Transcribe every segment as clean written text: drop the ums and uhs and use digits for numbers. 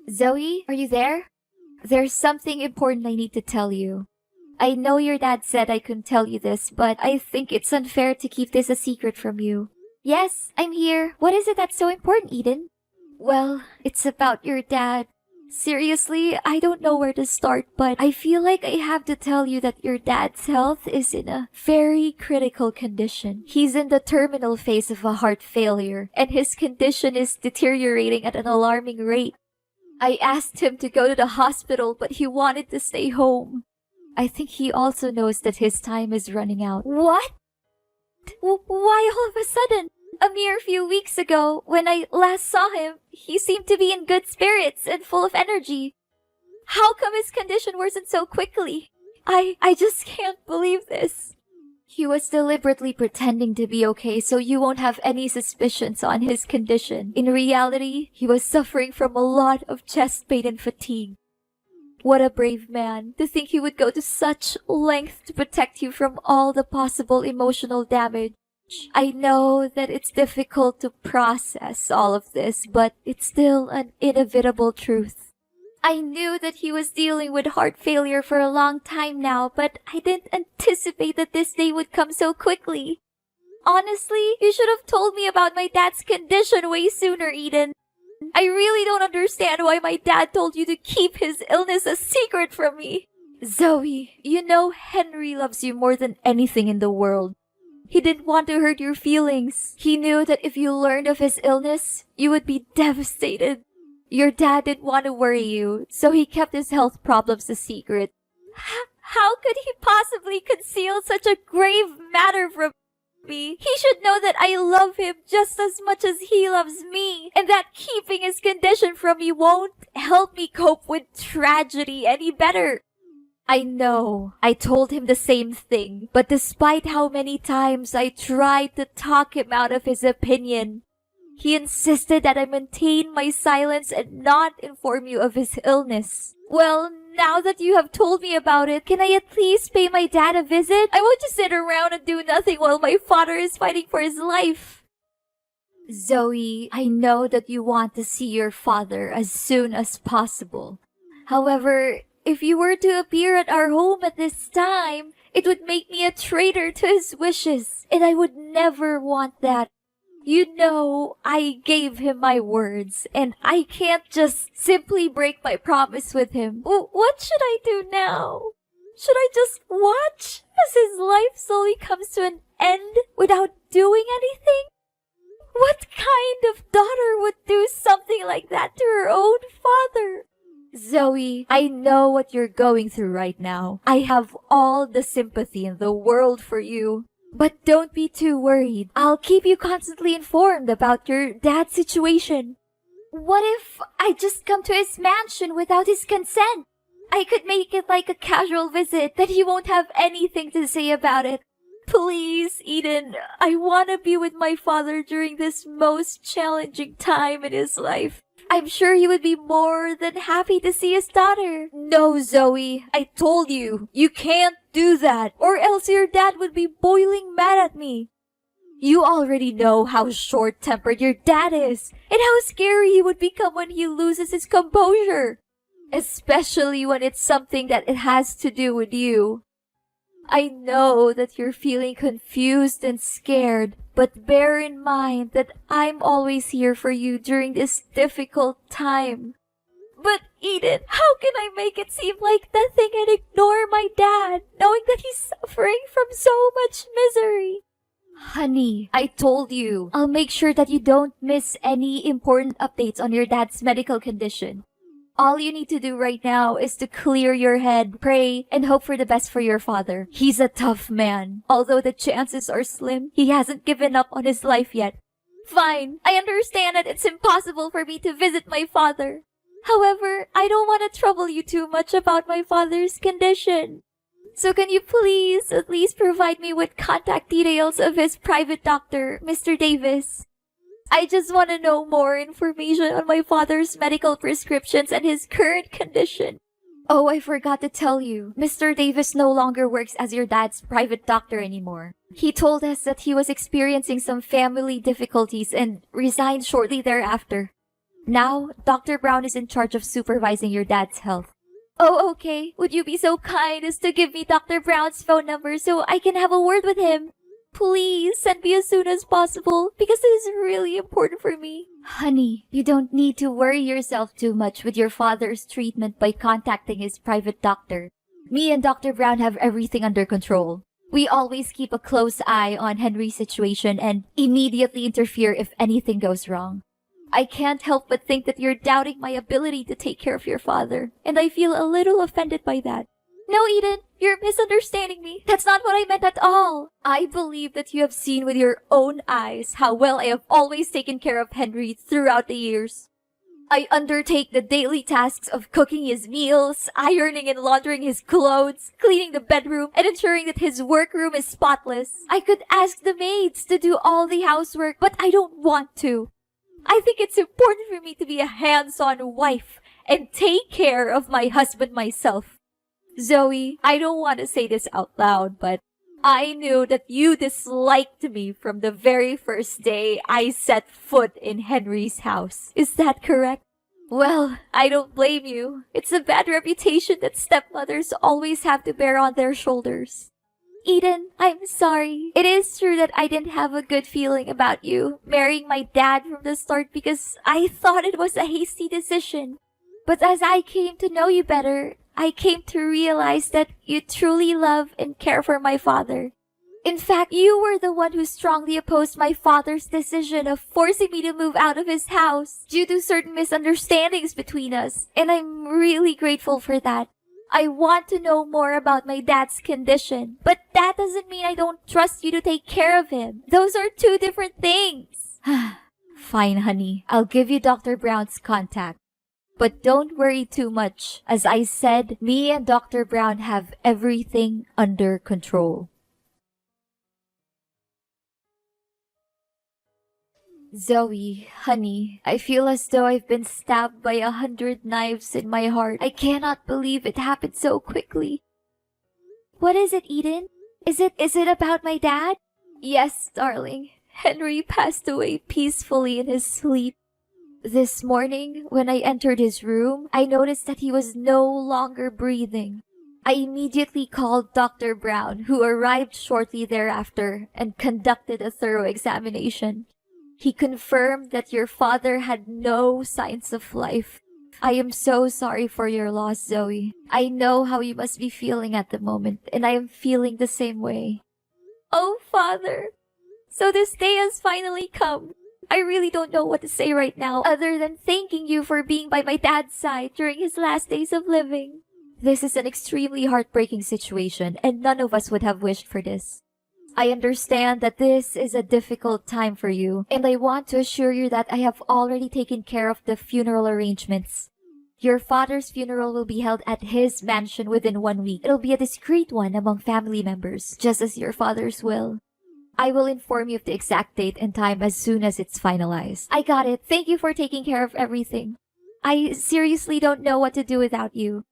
Zoe, are you there? There's something important I need to tell you. I know your dad said I couldn't tell you this, but I think it's unfair to keep this a secret from you. Yes, I'm here. What is it that's so important, Eden? Well, it's about your dad. Seriously, I don't know where to start, but I feel like I have to tell you that your dad's health is in a very critical condition. He's in the terminal phase of a heart failure, and his condition is deteriorating at an alarming rate. I asked him to go to the hospital, but he wanted to stay home. I think he also knows that his time is running out. What? Why all of a sudden? A mere few weeks ago, when I last saw him, he seemed to be in good spirits and full of energy. How come his condition worsened so quickly? I just can't believe this. He was deliberately pretending to be okay so you won't have any suspicions on his condition. In reality, he was suffering from a lot of chest pain and fatigue. What a brave man, to think he would go to such length to protect you from all the possible emotional damage. I know that it's difficult to process all of this, but it's still an inevitable truth. I knew that he was dealing with heart failure for a long time now, but I didn't anticipate that this day would come so quickly. Honestly, you should have told me about my dad's condition way sooner, Eden. I really don't understand why my dad told you to keep his illness a secret from me. Zoe, you know Henry loves you more than anything in the world. He didn't want to hurt your feelings. He knew that if you learned of his illness, you would be devastated. Your dad didn't want to worry you, so he kept his health problems a secret. How could he possibly conceal such a grave matter from me? He should know that I love him just as much as he loves me, and that keeping his condition from me won't help me cope with tragedy any better. I know. I told him the same thing, but despite how many times I tried to talk him out of his opinion, he insisted that I maintain my silence and not inform you of his illness. Well, now that you have told me about it, can I at least pay my dad a visit? I won't just sit around and do nothing while my father is fighting for his life. Zoe, I know that you want to see your father as soon as possible. However, if you were to appear at our home at this time, it would make me a traitor to his wishes, and I would never want that. You know, I gave him my words, and I can't just simply break my promise with him. What should I do now? Should I just watch as his life slowly comes to an end without doing anything? What kind of daughter would do something like that to her own father? Zoe, I know what you're going through right now. I have all the sympathy in the world for you. But don't be too worried. I'll keep you constantly informed about your dad's situation. What if I just come to his mansion without his consent? I could make it like a casual visit that he won't have anything to say about it. Please, Eden, I want to be with my father during this most challenging time in his life. I'm sure he would be more than happy to see his daughter. No, Zoe, I told you, you can't do that, or else your dad would be boiling mad at me. You already know how short-tempered your dad is, and how scary he would become when he loses his composure. Especially when it's something that it has to do with you. I know that you're feeling confused and scared, but bear in mind that I'm always here for you during this difficult time. But Eden, how can I make it seem like nothing and ignore my dad, knowing that he's suffering from so much misery? Honey, I told you, I'll make sure that you don't miss any important updates on your dad's medical condition. All you need to do right now is to clear your head, pray, and hope for the best for your father. He's a tough man. Although the chances are slim, he hasn't given up on his life yet. Fine, I understand that it's impossible for me to visit my father. However, I don't want to trouble you too much about my father's condition. So can you please at least provide me with contact details of his private doctor, Mr. Davis? I just want to know more information on my father's medical prescriptions and his current condition. Oh, I forgot to tell you. Mr. Davis no longer works as your dad's private doctor anymore. He told us that he was experiencing some family difficulties and resigned shortly thereafter. Now, Dr. Brown is in charge of supervising your dad's health. Oh, okay. Would you be so kind as to give me Dr. Brown's phone number so I can have a word with him? Please send me as soon as possible because it is really important for me. Honey, you don't need to worry yourself too much with your father's treatment by contacting his private doctor. Me and Dr. Brown have everything under control. We always keep a close eye on Henry's situation and immediately interfere if anything goes wrong. I can't help but think that you're doubting my ability to take care of your father, and I feel a little offended by that. No, Eden, you're misunderstanding me. That's not what I meant at all. I believe that you have seen with your own eyes how well I have always taken care of Henry throughout the years. I undertake the daily tasks of cooking his meals, ironing and laundering his clothes, cleaning the bedroom, and ensuring that his workroom is spotless. I could ask the maids to do all the housework, but I don't want to. I think it's important for me to be a hands-on wife and take care of my husband myself. Zoe, I don't want to say this out loud, but I knew that you disliked me from the very first day I set foot in Henry's house. Is that correct? Well, I don't blame you. It's a bad reputation that stepmothers always have to bear on their shoulders. Eden, I'm sorry. It is true that I didn't have a good feeling about you marrying my dad from the start because I thought it was a hasty decision. But as I came to know you better, I came to realize that you truly love and care for my father. In fact, you were the one who strongly opposed my father's decision of forcing me to move out of his house due to certain misunderstandings between us, and I'm really grateful for that. I want to know more about my dad's condition, but that doesn't mean I don't trust you to take care of him. Those are two different things. Fine, honey. I'll give you Dr. Brown's contact. But don't worry too much. As I said, me and Dr. Brown have everything under control. Zoe, honey, I feel as though I've been stabbed by 100 knives in my heart. I cannot believe it happened so quickly. What is it, Eden? Is it about my dad? Yes, darling. Henry passed away peacefully in his sleep. This morning, when I entered his room, I noticed that he was no longer breathing. I immediately called Dr. Brown, who arrived shortly thereafter and conducted a thorough examination. He confirmed that your father had no signs of life. I am so sorry for your loss, Zoe. I know how you must be feeling at the moment, and I am feeling the same way. Oh, Father! So this day has finally come. I really don't know what to say right now other than thanking you for being by my dad's side during his last days of living. This is an extremely heartbreaking situation, and none of us would have wished for this. I understand that this is a difficult time for you, and I want to assure you that I have already taken care of the funeral arrangements. Your father's funeral will be held at his mansion within 1 week. It'll be a discreet one among family members, just as your father's will. I will inform you of the exact date and time as soon as it's finalized. I got it. Thank you for taking care of everything. I seriously don't know what to do without you.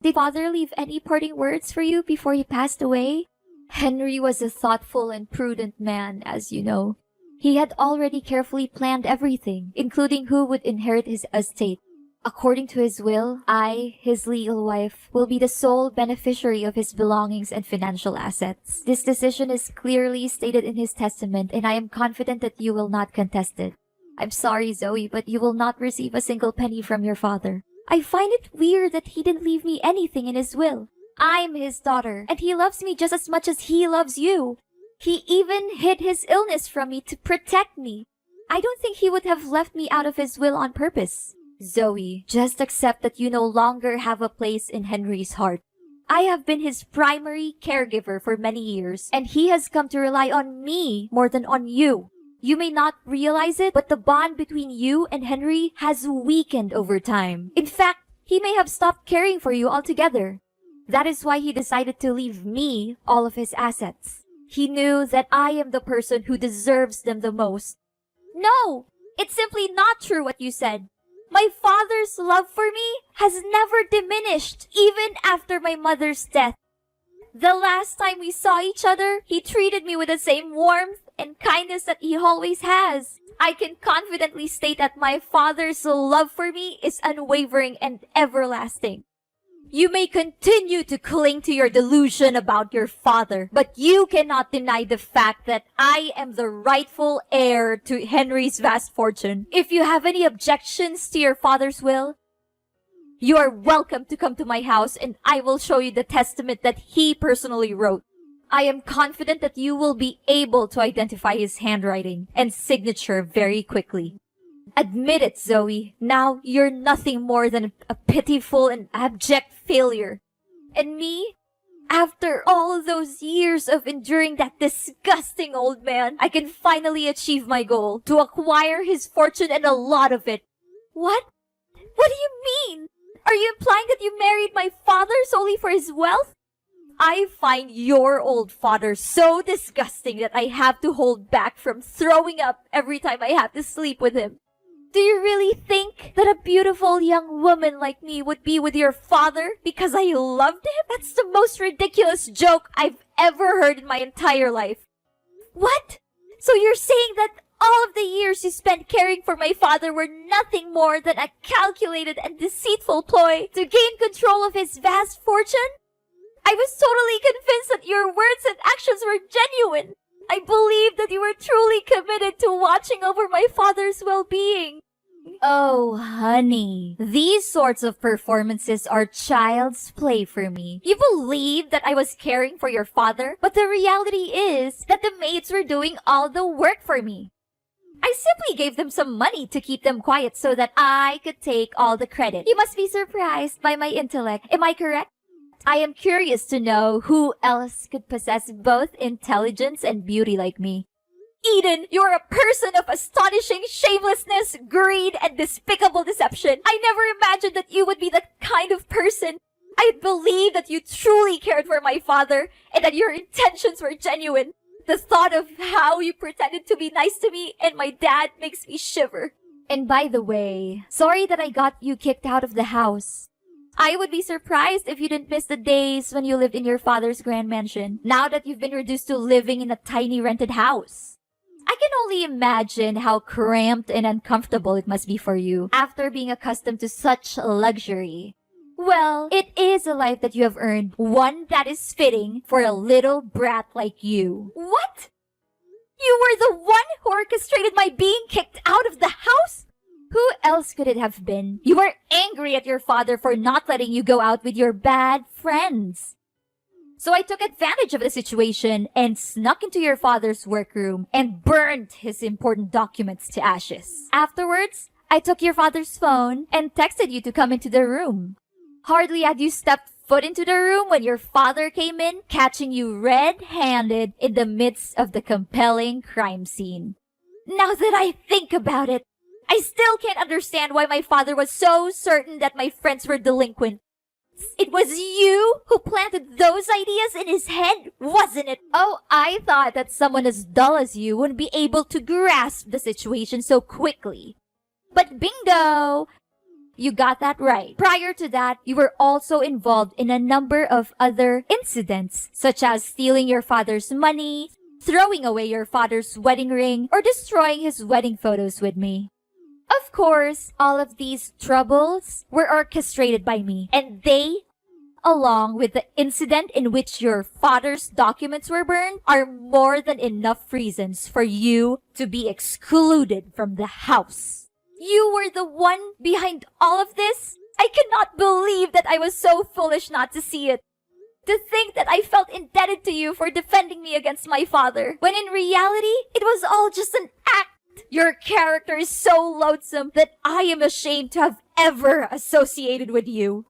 Did Father leave any parting words for you before he passed away? Henry was a thoughtful and prudent man, as you know. He had already carefully planned everything, including who would inherit his estate. According to his will, I, his legal wife, will be the sole beneficiary of his belongings and financial assets. This decision is clearly stated in his testament, and I am confident that you will not contest it. I'm sorry, Zoe, but you will not receive a single penny from your father. I find it weird that he didn't leave me anything in his will. I'm his daughter, and he loves me just as much as he loves you. He even hid his illness from me to protect me. I don't think he would have left me out of his will on purpose. Zoe, just accept that you no longer have a place in Henry's heart. I have been his primary caregiver for many years, and he has come to rely on me more than on you. You may not realize it, but the bond between you and Henry has weakened over time. In fact, he may have stopped caring for you altogether. That is why he decided to leave me all of his assets. He knew that I am the person who deserves them the most. No! It's simply not true what you said. My father's love for me has never diminished, even after my mother's death. The last time we saw each other, he treated me with the same warmth and kindness that he always has. I can confidently state that my father's love for me is unwavering and everlasting. You may continue to cling to your delusion about your father, but you cannot deny the fact that I am the rightful heir to Henry's vast fortune. If you have any objections to your father's will, you are welcome to come to my house and I will show you the testament that he personally wrote. I am confident that you will be able to identify his handwriting and signature very quickly. Admit it, Zoe. Now you're nothing more than a pitiful and abject failure. And me? After all those years of enduring that disgusting old man, I can finally achieve my goal, to acquire his fortune and a lot of it. What? What do you mean? Are you implying that you married my father solely for his wealth? I find your old father so disgusting that I have to hold back from throwing up every time I have to sleep with him. Do you really think that a beautiful young woman like me would be with your father because I loved him? That's the most ridiculous joke I've ever heard in my entire life. What? So you're saying that all of the years you spent caring for my father were nothing more than a calculated and deceitful ploy to gain control of his vast fortune? I was totally convinced that your words and actions were genuine. I believed that you were truly committed to watching over my father's well-being. Oh, honey, these sorts of performances are child's play for me. You believe that I was caring for your father, but the reality is that the maids were doing all the work for me. I simply gave them some money to keep them quiet so that I could take all the credit. You must be surprised by my intellect. Am I correct? I am curious to know who else could possess both intelligence and beauty like me. Eden, you're a person of astonishing shamelessness, greed, and despicable deception. I never imagined that you would be that kind of person. I believe that you truly cared for my father and that your intentions were genuine. The thought of how you pretended to be nice to me and my dad makes me shiver. And by the way, sorry that I got you kicked out of the house. I would be surprised if you didn't miss the days when you lived in your father's grand mansion, now that you've been reduced to living in a tiny rented house. I can only imagine how cramped and uncomfortable it must be for you after being accustomed to such luxury. Well, it is a life that you have earned, one that is fitting for a little brat like you. What? You were the one who orchestrated my being kicked out of the house? Who else could it have been? You were angry at your father for not letting you go out with your bad friends. So I took advantage of the situation and snuck into your father's workroom and burned his important documents to ashes. Afterwards, I took your father's phone and texted you to come into the room. Hardly had you stepped foot into the room when your father came in, catching you red-handed in the midst of the compelling crime scene. Now that I think about it, I still can't understand why my father was so certain that my friends were delinquent. It was you who planted those ideas in his head, wasn't it? Oh, I thought that someone as dull as you wouldn't be able to grasp the situation so quickly. But bingo! You got that right. Prior to that, you were also involved in a number of other incidents, such as stealing your father's money, throwing away your father's wedding ring, or destroying his wedding photos with me. Of course, all of these troubles were orchestrated by me, and they, along with the incident in which your father's documents were burned, are more than enough reasons for you to be excluded from the house. You were the one behind all of this? I cannot believe that I was so foolish not to see it. To think that I felt indebted to you for defending me against my father, when in reality, it was all just an act. Your character is so loathsome that I am ashamed to have ever associated with you.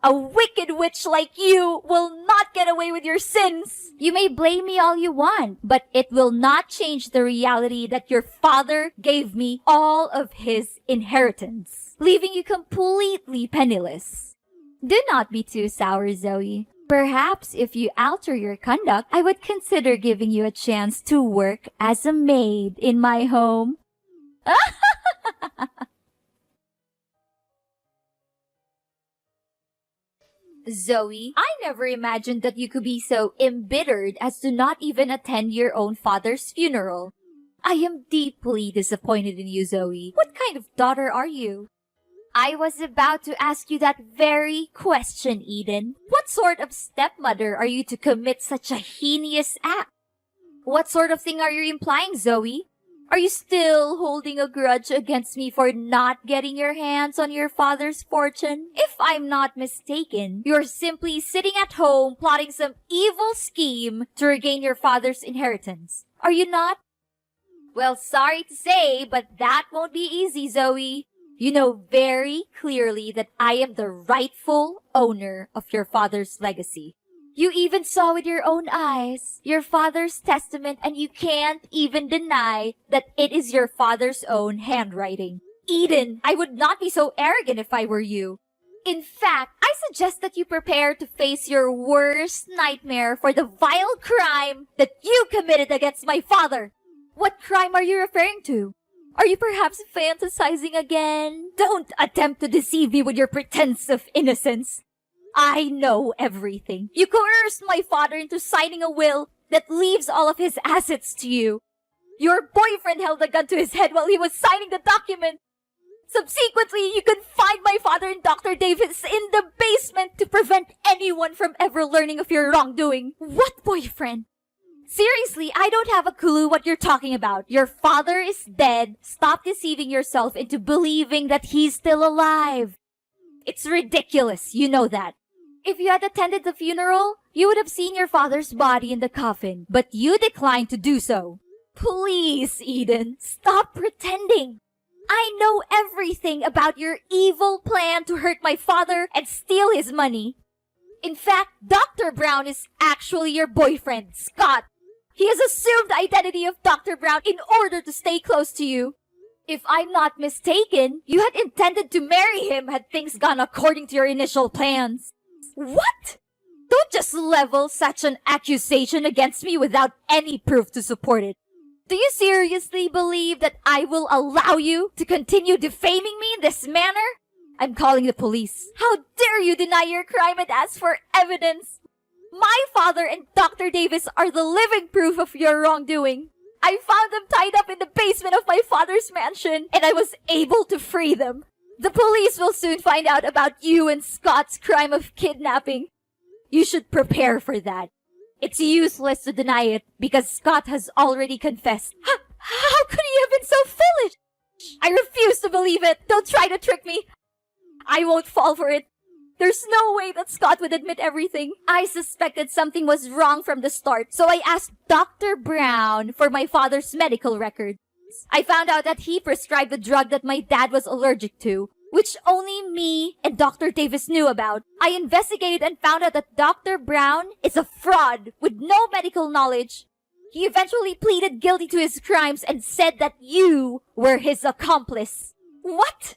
A wicked witch like you will not get away with your sins. You may blame me all you want, but it will not change the reality that your father gave me all of his inheritance, leaving you completely penniless. Do not be too sour, Zoe. Perhaps if you alter your conduct, I would consider giving you a chance to work as a maid in my home. Zoe, I never imagined that you could be so embittered as to not even attend your own father's funeral. I am deeply disappointed in you, Zoe. What kind of daughter are you? I was about to ask you that very question, Eden. What sort of stepmother are you to commit such a heinous act? What sort of thing are you implying, Zoe? Are you still holding a grudge against me for not getting your hands on your father's fortune? If I'm not mistaken, you're simply sitting at home plotting some evil scheme to regain your father's inheritance. Are you not? Well, sorry to say, but that won't be easy, Zoe. You know very clearly that I am the rightful owner of your father's legacy. You even saw with your own eyes your father's testament, and you can't even deny that it is your father's own handwriting. Eden, I would not be so arrogant if I were you. In fact, I suggest that you prepare to face your worst nightmare for the vile crime that you committed against my father. What crime are you referring to? Are you perhaps fantasizing again? Don't attempt to deceive me with your pretense of innocence. I know everything. You coerced my father into signing a will that leaves all of his assets to you. Your boyfriend held a gun to his head while he was signing the document. Subsequently, you confined my father and Dr. Davis in the basement to prevent anyone from ever learning of your wrongdoing. What boyfriend? Seriously, I don't have a clue what you're talking about. Your father is dead. Stop deceiving yourself into believing that he's still alive. It's ridiculous, you know that. If you had attended the funeral, you would have seen your father's body in the coffin, but you declined to do so. Please, Eden, stop pretending. I know everything about your evil plan to hurt my father and steal his money. In fact, Dr. Brown is actually your boyfriend, Scott. He has assumed the identity of Dr. Brown in order to stay close to you. If I'm not mistaken, you had intended to marry him had things gone according to your initial plans. What? Don't just level such an accusation against me without any proof to support it. Do you seriously believe that I will allow you to continue defaming me in this manner? I'm calling the police. How dare you deny your crime and ask for evidence? My father and Dr. Davis are the living proof of your wrongdoing. I found them tied up in the basement of my father's mansion, and I was able to free them. The police will soon find out about you and Scott's crime of kidnapping. You should prepare for that. It's useless to deny it because Scott has already confessed. How could he have been so foolish? I refuse to believe it. Don't try to trick me. I won't fall for it. There's no way that Scott would admit everything. I suspected something was wrong from the start, so I asked Dr. Brown for my father's medical records. I found out that he prescribed the drug that my dad was allergic to, which only me and Dr. Davis knew about. I investigated and found out that Dr. Brown is a fraud with no medical knowledge. He eventually pleaded guilty to his crimes and said that you were his accomplice. What?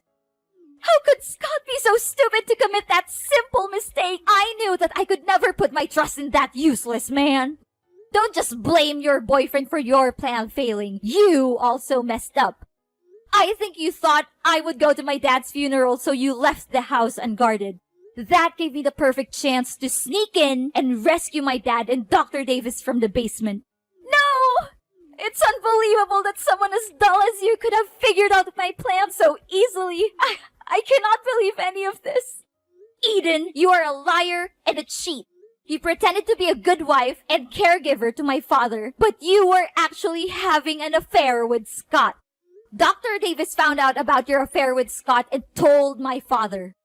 How could Scott be so stupid to commit that simple mistake? I knew that I could never put my trust in that useless man. Don't just blame your boyfriend for your plan failing. You also messed up. I think you thought I would go to my dad's funeral, so you left the house unguarded. That gave me the perfect chance to sneak in and rescue my dad and Dr. Davis from the basement. No! It's unbelievable that someone as dull as you could have figured out my plan so easily. I cannot believe any of this. Eden, you are a liar and a cheat. You pretended to be a good wife and caregiver to my father, but you were actually having an affair with Scott. Dr. Davis found out about your affair with Scott and told my father.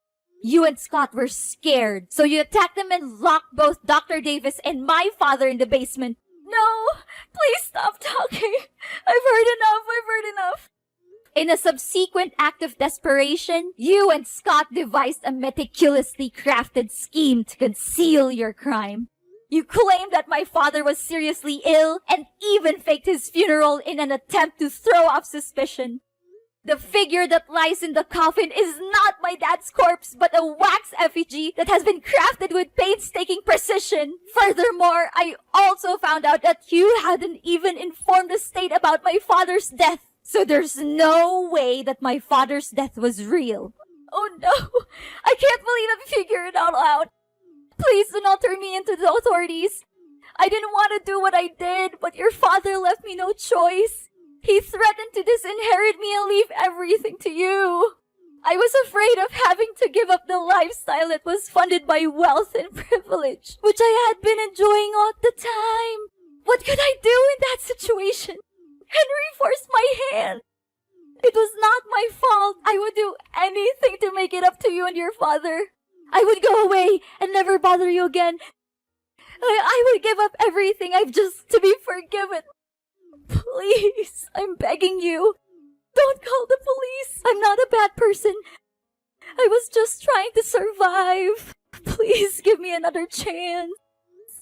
You and Scott were scared, so you attacked them and locked both Dr. Davis and my father in the basement. No, please stop talking. I've heard enough. In a subsequent act of desperation, you and Scott devised a meticulously crafted scheme to conceal your crime. You claimed that my father was seriously ill and even faked his funeral in an attempt to throw off suspicion. The figure that lies in the coffin is not my dad's corpse, but a wax effigy that has been crafted with painstaking precision. Furthermore, I also found out that you hadn't even informed the state about my father's death. So there's no way that my father's death was real. Oh no, I can't believe I figured it all out. Please do not turn me into the authorities. I didn't want to do what I did, but your father left me no choice. He threatened to disinherit me and leave everything to you. I was afraid of having to give up the lifestyle that was funded by wealth and privilege, which I had been enjoying all the time. What could I do in that situation? Henry forced my hand. It was not my fault. I would do anything to make it up to you and your father. I would go away and never bother you again. I would give up everything I've just to be forgiven. Please, I'm begging you. Don't call the police. I'm not a bad person. I was just trying to survive. Please give me another chance.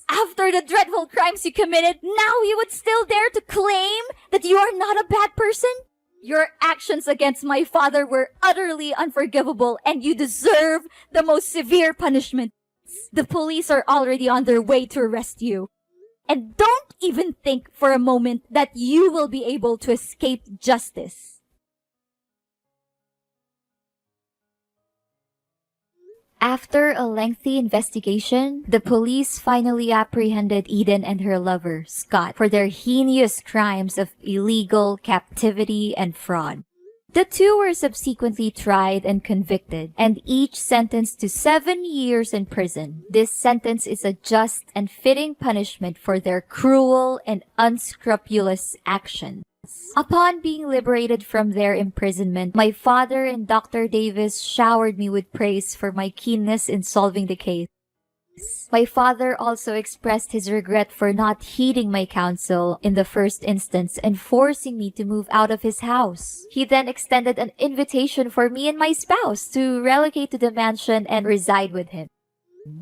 After the dreadful crimes you committed, now you would still dare to claim that you are not a bad person? Your actions against my father were utterly unforgivable, and you deserve the most severe punishment. The police are already on their way to arrest you. And don't even think for a moment that you will be able to escape justice. After a lengthy investigation, the police finally apprehended Eden and her lover, Scott, for their heinous crimes of illegal captivity and fraud. The two were subsequently tried and convicted, and each sentenced to 7 years in prison. This sentence is a just and fitting punishment for their cruel and unscrupulous actions. Upon being liberated from their imprisonment, my father and Dr. Davis showered me with praise for my keenness in solving the case. My father also expressed his regret for not heeding my counsel in the first instance and forcing me to move out of his house. He then extended an invitation for me and my spouse to relocate to the mansion and reside with him.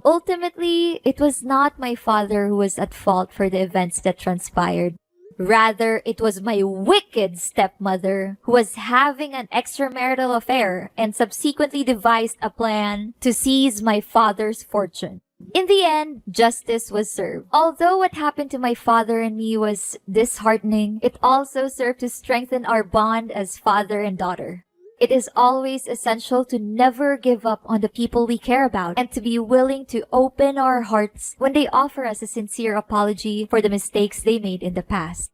Ultimately, it was not my father who was at fault for the events that transpired. Rather, it was my wicked stepmother who was having an extramarital affair and subsequently devised a plan to seize my father's fortune. In the end, justice was served. Although what happened to my father and me was disheartening, it also served to strengthen our bond as father and daughter. It is always essential to never give up on the people we care about and to be willing to open our hearts when they offer us a sincere apology for the mistakes they made in the past.